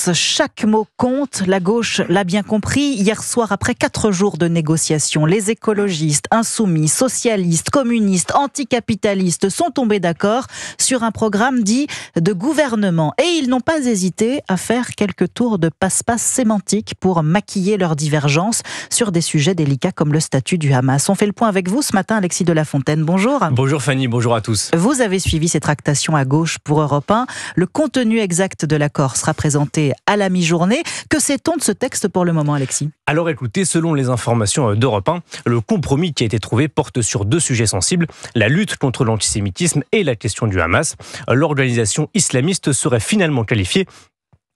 Hamas. Chaque mot compte, la gauche l'a bien compris. Hier soir, après 4 jours de négociations, les écologistes, insoumis, socialistes, communistes, anticapitalistes sont tombés d'accord sur un programme dit de gouvernement. Et ils n'ont pas hésité à faire quelques tours de passe-passe sémantiques pour maquiller leurs divergences sur des sujets délicats comme le statut du Hamas. On fait le point avec vous ce matin, Alexis de la Fontaine. Bonjour. Bonjour Fanny, bonjour à tous. Vous avez suivi ces tractations à gauche pour Europe 1. Le contenu exact de l'accord sera présenté à la mi-journée. Que sait-on de ce texte pour le moment, Alexis ? Alors écoutez, selon les informations d'Europe 1, le compromis qui a été trouvé porte sur 2 sujets sensibles, la lutte contre l'antisémitisme et la question du Hamas. L'organisation islamiste serait finalement qualifiée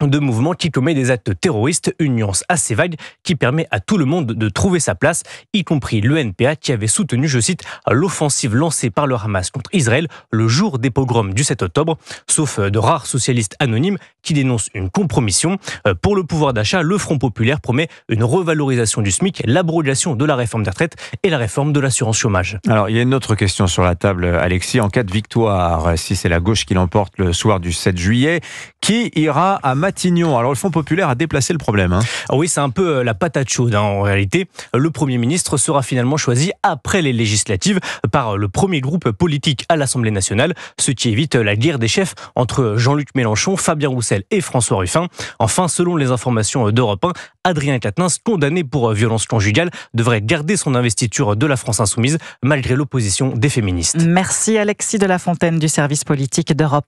de mouvement qui commet des actes terroristes, une nuance assez vague qui permet à tout le monde de trouver sa place, y compris le NPA qui avait soutenu, je cite, l'offensive lancée par le Hamas contre Israël le jour des pogroms du 7 octobre, sauf de rares socialistes anonymes qui dénoncent une compromission. Pour le pouvoir d'achat, le Front populaire promet une revalorisation du SMIC, l'abrogation de la réforme des retraites et la réforme de l'assurance chômage. Alors, il y a une autre question sur la table, Alexis. En cas de victoire, si c'est la gauche qui l'emporte le soir du 7 juillet, qui ira à Matignon? Alors, le Front populaire a déplacé le problème. Oui, c'est un peu la patate chaude en réalité. Le Premier ministre sera finalement choisi après les législatives par le premier groupe politique à l'Assemblée nationale, ce qui évite la guerre des chefs entre Jean-Luc Mélenchon, Fabien Roussel et François Ruffin. Enfin, selon les informations d'Europe 1, Adrien Quatennens, condamné pour violence conjugale, devrait garder son investiture de la France Insoumise malgré l'opposition des féministes. Merci Alexis de la Fontaine du service politique d'Europe 1.